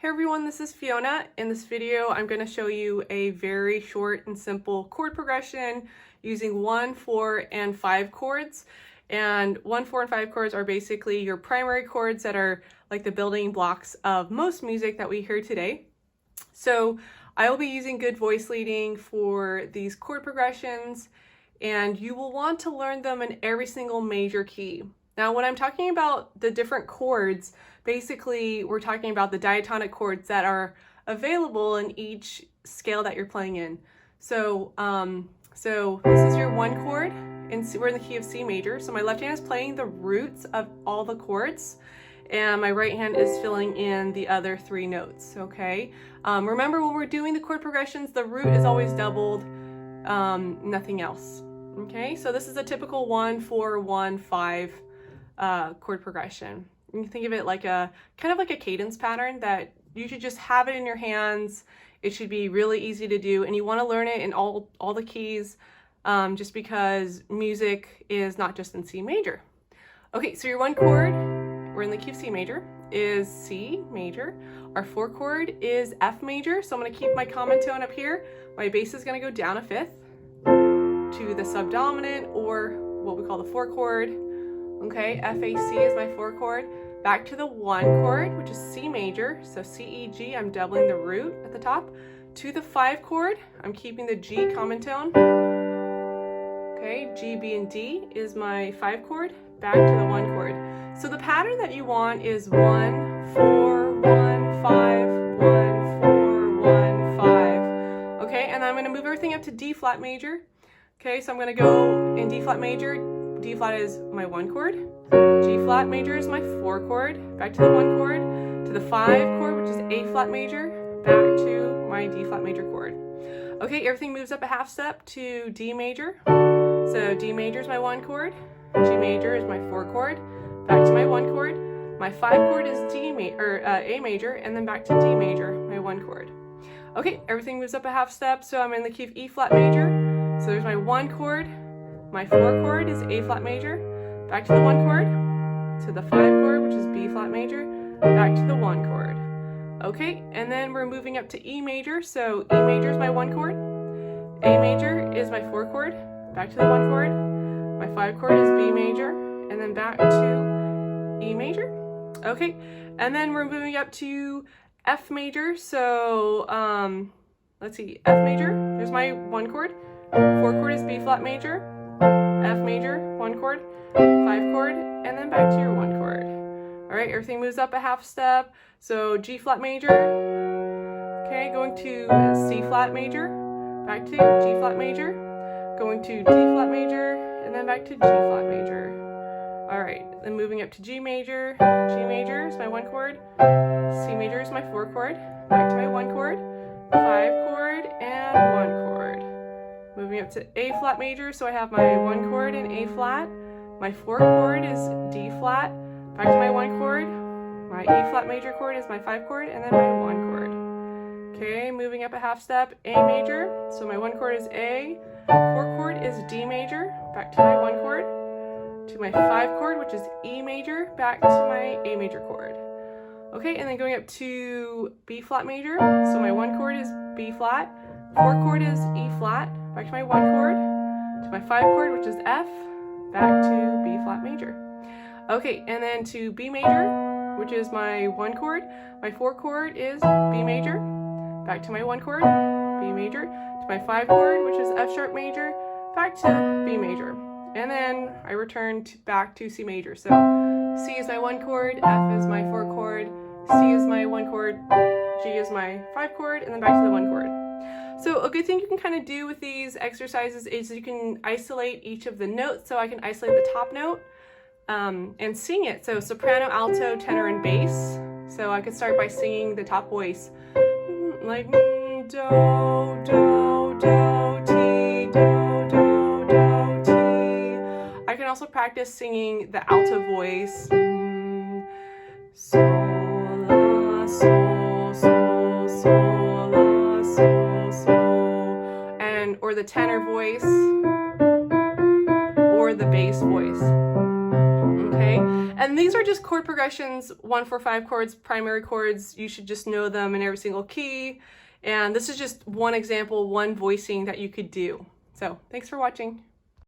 Hey everyone, this is Fiona. In this video, I'm going to show you a very short and simple chord progression using 1, 4, and 5 chords. And 1, 4, and 5 chords are basically your primary chords that are like the building blocks of most music that we hear today. So I will be using good voice leading for these chord progressions, and you will want to learn them in every single major key. Now, when I'm talking about the different chords, basically we're talking about the diatonic chords that are available in each scale that you're playing in. So, this is your 1 chord, and we're in the key of C major. So my left hand is playing the roots of all the chords, and my right hand is filling in the other 3 notes, okay? Remember, when we're doing the chord progressions, the root is always doubled, nothing else, okay? So this is a typical 1, 4, 1, 5 chord progression. You can think of it like a kind of like a cadence pattern that you should just have it in your hands. It should be really easy to do, and you want to learn it in all the keys, just because music is not just in C major. Okay, so your 1 chord, we're in the key of C major, is C major. Our 4 chord is F major, so I'm going to keep my common tone up here. My bass is going to go down a 5th to the subdominant, or what we call the 4 chord. Okay, F, A, C is my 4 chord. Back to the 1 chord, which is C major, so C, E, G, I'm doubling the root at the top. To the 5 chord, I'm keeping the G common tone. Okay, G, B, and D is my 5 chord. Back to the 1 chord. So the pattern that you want is 1, 4, 1, 5, 1, 4, 1, 5. Okay, and I'm going to move everything up to D flat major. Okay, so I'm going to go in D flat major. D flat is my 1 chord, G flat major is my 4 chord, back to the 1 chord, to the 5 chord, which is A flat major, back to my D flat major chord. Okay, everything moves up a half step to D major. So D major is my 1 chord, G major is my 4 chord, back to my 1 chord, my 5 chord is A major, and then back to D major, my 1 chord. Okay, everything moves up a half step, so I'm in the key of E flat major. So there's my 1 chord, my 4 chord is A flat major, back to the 1 chord, to the 5 chord, which is B flat major, back to the 1 chord. Okay, and then we're moving up to E major, so E major is my 1 chord, A major is my 4 chord, back to the 1 chord, my 5 chord is B major, and then back to E major. Okay, and then we're moving up to F major, so let's see, F major, here's my 1 chord, 4 chord is B flat major, F major, 1 chord, 5 chord, and then back to your 1 chord. All right, everything moves up a half step. So G flat major, okay, going to C flat major, back to G flat major, going to D flat major, and then back to G flat major. All right, then moving up to G major. G major is my 1 chord, C major is my 4 chord, back to my 1 chord, 5 chord, and 1 chord. Moving up to A flat major, so I have my 1 chord in A flat, my 4 chord is D flat, back to my 1 chord, my E flat major chord is my 5 chord, and then my 1 chord. Okay, moving up a half step, A major, so my 1 chord is A, 4 chord is D major, back to my 1 chord, to my 5 chord, which is E major, back to my A major chord. Okay, and then going up to B flat major, so my 1 chord is B flat, 4 chord is E flat, back to my 1 chord, to my 5 chord, which is F, back to B flat major. Okay, and then to B major, which is my 1 chord, my 4 chord is B major, back to my 1 chord, B major, to my 5 chord, which is F sharp major, back to B major. And then I return back to C major. So C is my 1 chord, F is my 4 chord, C is my 1 chord, G is my 5 chord, and then back to the 1 chord. So a good thing you can kind of do with these exercises is you can isolate each of the notes. So I can isolate the top note and sing it. So soprano, alto, tenor, and bass. So I could start by singing the top voice, like do, do, do, ti, do, do, do, ti. I can also practice singing the alto voice, sol, la, sol, sol, sol, la, sol, sol, or the tenor voice, or the bass voice. Okay, and these are are just chord progressions, 1, 4, 5 chords, primary chords. You should just know them in every single key. And this is just one example, one voicing that you could do. So thanks for watching.